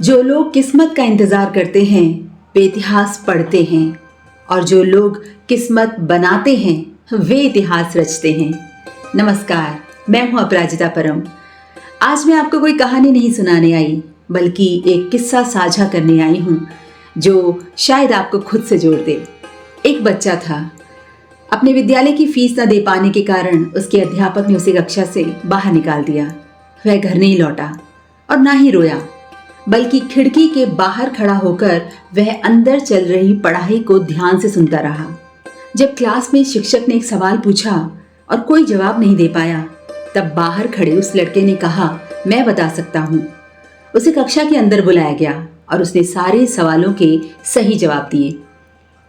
जो लोग किस्मत का इंतजार करते हैं वे इतिहास पढ़ते हैं, और जो लोग किस्मत बनाते हैं वे इतिहास रचते हैं। नमस्कार, मैं हूं अपराजिता परम। आज मैं आपको कोई कहानी नहीं सुनाने आई, बल्कि एक किस्सा साझा करने आई हूं जो शायद आपको खुद से जोड़ दे। एक बच्चा था। अपने विद्यालय की फीस न दे पाने के कारण उसके अध्यापक ने उसे कक्षा से बाहर निकाल दिया। वह घर नहीं लौटा और ना ही रोया, बल्कि खिड़की के बाहर खड़ा होकर वह अंदर चल रही पढ़ाई को ध्यान से सुनता रहा। जब क्लास में शिक्षक ने एक सवाल पूछा और कोई जवाब नहीं दे पाया, तब बाहर खड़े उस लड़के ने कहा, मैं बता सकता हूँ। उसे कक्षा के अंदर बुलाया गया और उसने सारे सवालों के सही जवाब दिए।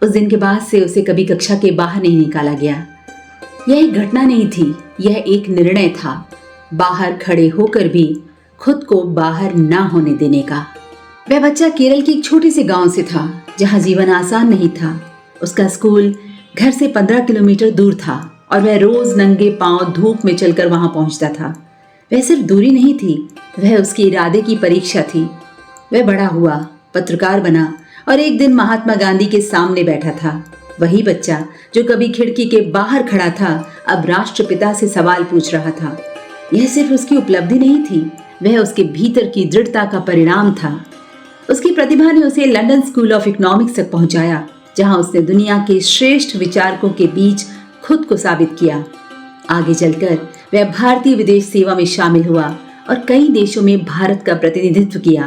उस दिन के बाद से उसे कभी कक्षा के बाहर नहीं निकाला गया। यह एक घटना नहीं थी, यह एक निर्णय था, बाहर खड़े होकर भी खुद को बाहर ना होने देने का। वह बच्चा केरल के एक छोटे से गांव से था, जहां जीवन आसान नहीं था। उसका स्कूल घर से 15 किलोमीटर दूर था और वह रोज नंगे पांव धूप में चलकर वहां पहुंचता था। वह सिर्फ दूरी नहीं थी, वह उसके इरादे की परीक्षा थी। वह बड़ा हुआ, पत्रकार बना और एक दिन महात्मा गांधी के सामने बैठा था। वही बच्चा जो कभी खिड़की के बाहर खड़ा था, अब राष्ट्रपिता से सवाल पूछ रहा था। यह सिर्फ उसकी उपलब्धि नहीं थी, वह उसके भीतर की दृढ़ता का परिणाम था। उसकी प्रतिभा ने उसे लंदन स्कूल ऑफ इकोनॉमिक्स तक पहुंचाया, जहां उसने दुनिया के श्रेष्ठ विचारकों के बीच खुद को साबित किया। आगे चलकर वह भारतीय विदेश सेवा में शामिल हुआ और कई देशों में भारत का प्रतिनिधित्व किया।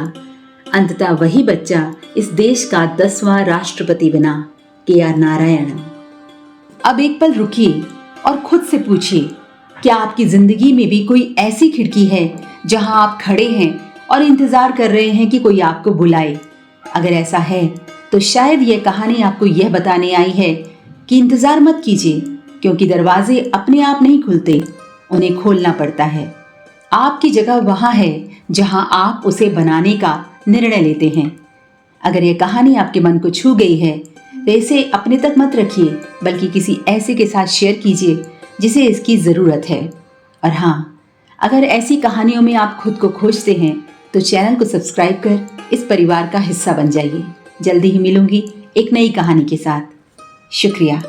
अंततः वही बच्चा इस देश का 10वां राष्ट्रपति बना, KR नारायणन। अब एक पल रुकिए और खुद से पूछिए, क्या आपकी जिंदगी में भी कोई ऐसी खिड़की है जहां आप खड़े हैं और इंतजार कर रहे हैं कि कोई आपको बुलाए? अगर ऐसा है तो शायद यह कहानी आपको यह बताने आई है कि इंतजार मत कीजिए, क्योंकि दरवाजे अपने आप नहीं खुलते, उन्हें खोलना पड़ता है। आपकी जगह वहां है जहां आप उसे बनाने का निर्णय लेते हैं। अगर यह कहानी आपके मन को छू गई है तो इसे अपने तक मत रखिए, बल्कि किसी ऐसे के साथ शेयर कीजिए जिसे इसकी ज़रूरत है। और हाँ, अगर ऐसी कहानियों में आप खुद को खोजते हैं तो चैनल को सब्सक्राइब कर इस परिवार का हिस्सा बन जाइए। जल्दी ही मिलूंगी एक नई कहानी के साथ। शुक्रिया।